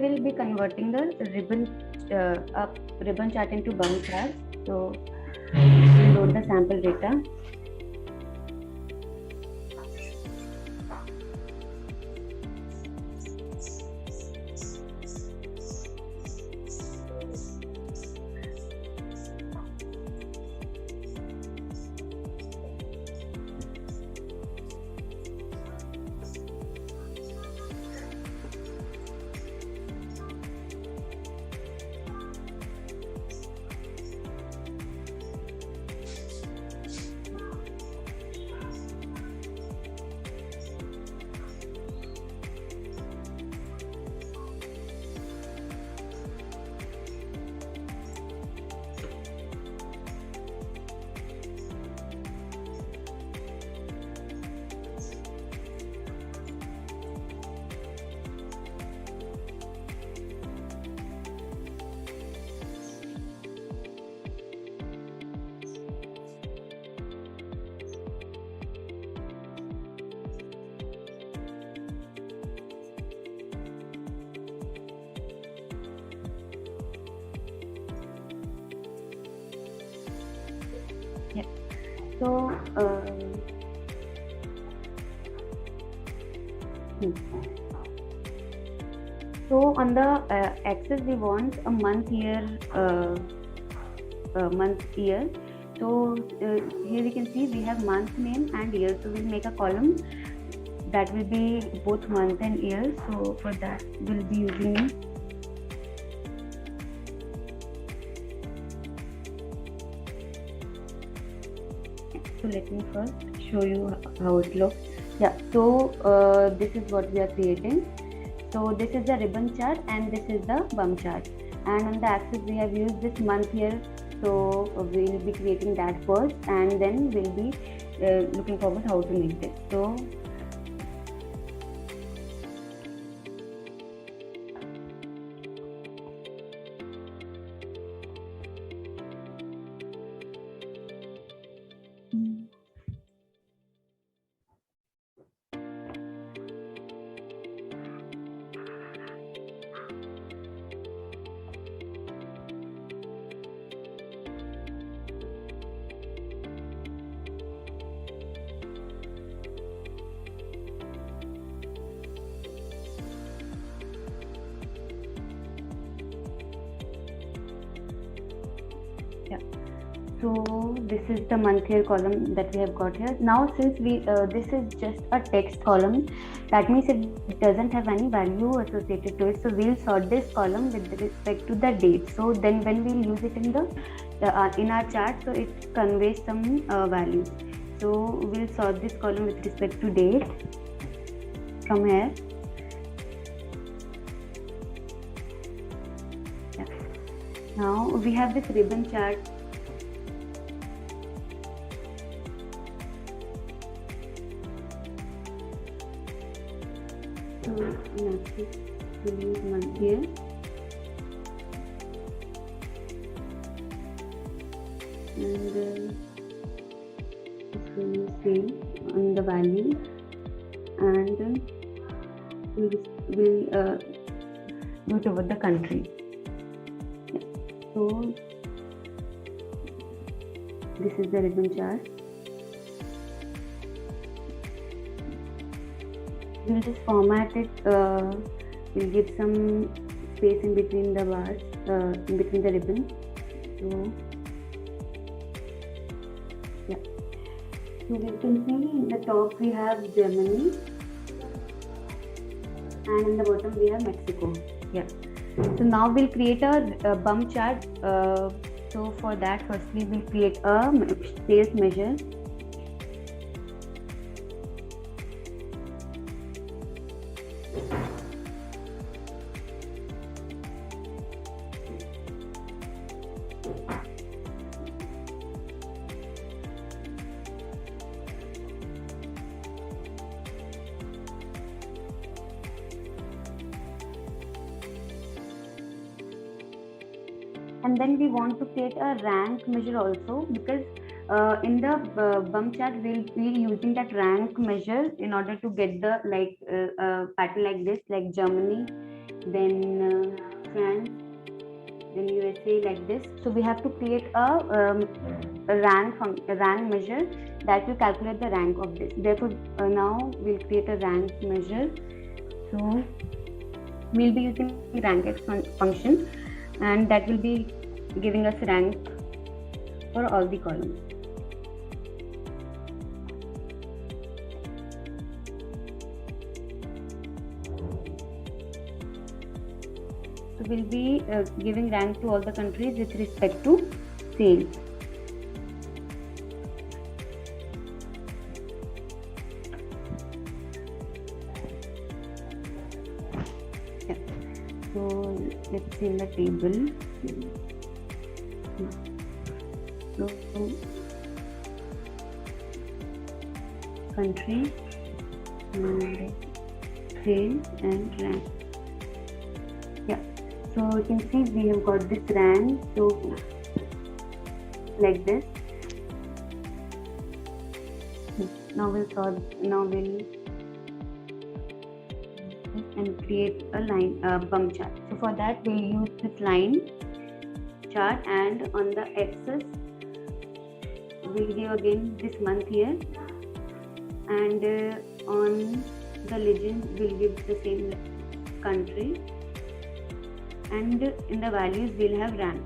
will be converting the ribbon chart into bump chart. So we'll load the sample data. Yeah. So so on the axis we want a month, year, month, year. So here we can see we have month, name and year. So we'll make a column that will be both month and year. So for that we'll be using so let me first show you how it looks. Yeah, so this is what we are creating. So this is the ribbon chart and this is the bump chart, and on the axis we have used this month, year. So we will be creating that first, and then we'll be looking forward how to make this. So so this is the month, year column that we have got here. Now since we this is just a text column, that means it doesn't have any value associated to it. So we'll sort this column with respect to the date. So then when we'll use it in our chart, so it conveys some values. So we'll sort this column with respect to date from here. Yeah. Now we have this ribbon chart. So next we'll use month, year, and this will be same on the value, and we'll do it over the country. Yeah. So this is the ribbon chart. We'll just format it. We'll give some space in between the bars, in between the ribbon. So yeah. So we can see in the top we have Germany, and in the bottom we have Mexico. Yeah. So now we'll create a bump chart. So for that, firstly we'll create a sales measure. And then we want to create a rank measure also, because in the bump chart we'll be using that rank measure in order to get the pattern like this, like Germany, then France, then USA, like this. So we have to create a rank measure that will calculate the rank of this. Therefore, now we'll create a rank measure. So we'll be using rankx function, and that will be giving us rank for all the columns. So we'll be giving rank to all the countries with respect to sales. Yeah. So let's see in the table. So country and sales and rank. Yeah. So you can see we have got this rank. So like this. Now we'll and create a line bump chart. So for that we'll use this line chart, and on the axis we'll give again this month here, and on the legend we'll give the same country, and in the values we'll have rank.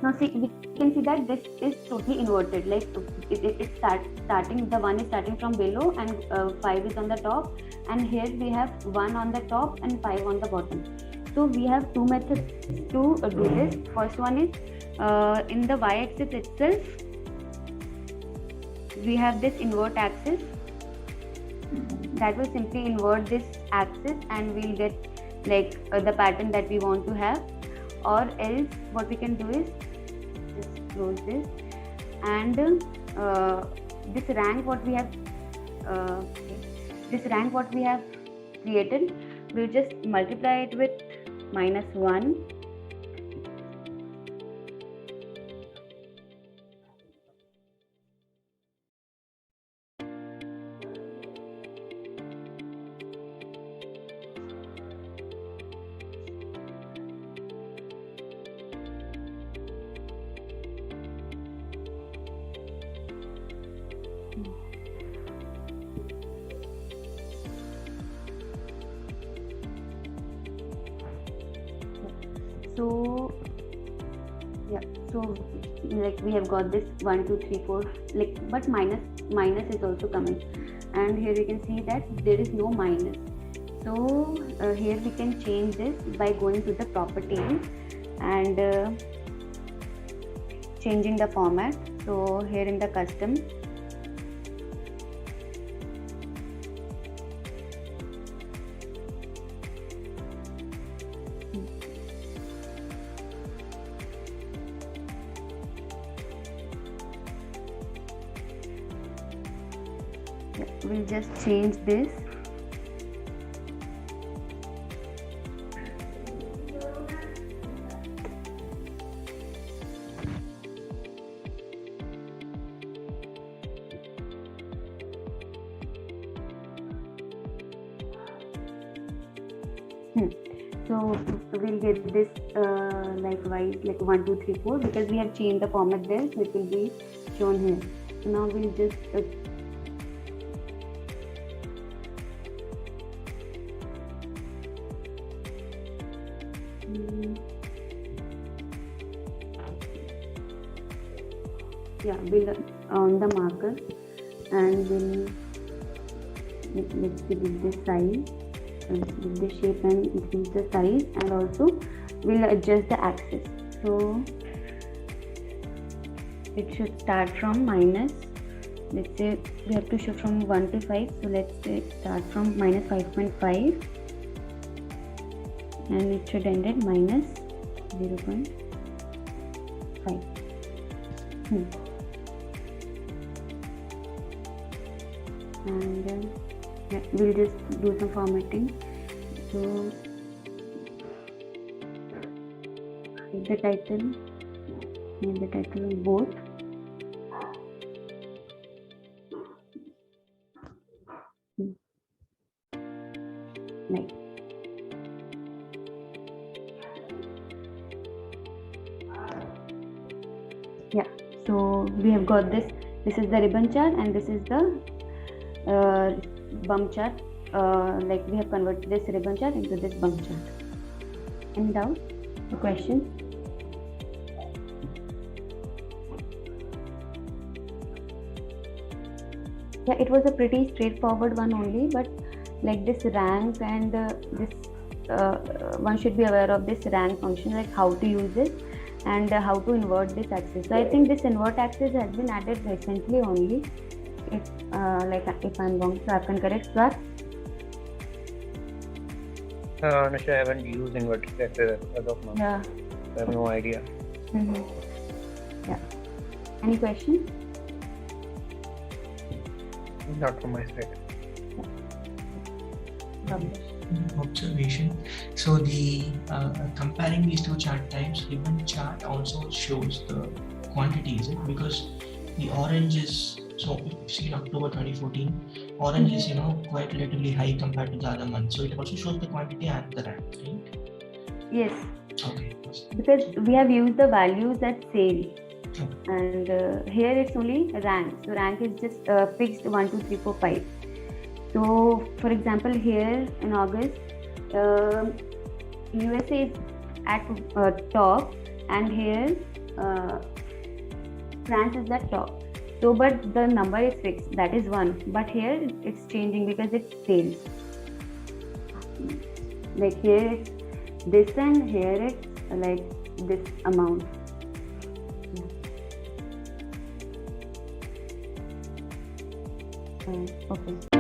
Now see, we can see that this is totally inverted, like it's starting, the 1 is starting from below and 5 is on the top, and here we have 1 on the top and 5 on the bottom. So we have two methods to do this. First one is in the y-axis itself we have this invert axis that will simply invert this axis, and we'll get like the pattern that we want to have. Or else what we can do is just close this, and this rank what we have created, we'll just multiply it with -1, so yeah, so like we have got this 1 2 3 4, like, but minus is also coming, and here you can see that there is no minus. So here we can change this by going to the properties and changing the format. So here in the custom, we'll just change this. So we'll get this likewise, like 1 2 3 4, because we have changed the format there, so it will be shown here. So now we'll just we'll on the marker, and we'll let's give this size, give the shape and increase the size, and also we'll adjust the axis. So it should start from minus, let's say we have to show from 1 to 5, so let's say start from minus 5.5 and it should end at minus 0.5. And we'll just do some formatting. So the title, and the title of both, Like, yeah, so we have got this. This is the ribbon chart and this is the bump chart. Like we have converted this ribbon chart into this bump chart. Any doubt? The question? Yeah, it was a pretty straightforward one only, but like this rank and this one should be aware of this rank function, like how to use it and how to invert this axis. So I think this invert axis has been added recently only. If if I'm wrong, so I can correct that. Honestly, I haven't used Invert Axis as of now. Yeah. I have no idea. Yeah. Any question? Not from my side. Observation. So the comparing these two chart types, ribbon chart also shows the quantities, because the orange is, so if you see in October 2014, orange is quite relatively high compared to the other months. So it also shows the quantity and the rank, right? Yes. Okay. Because we have used the values at sale. And here it's only rank. So rank is just fixed 1, 2, 3, 4, 5. So for example, here in August, USA is at top, and here France is at top. So but the number is fixed, that is 1. But here it's changing because it's sales. Like here it's this and here it's like this amount. Okay.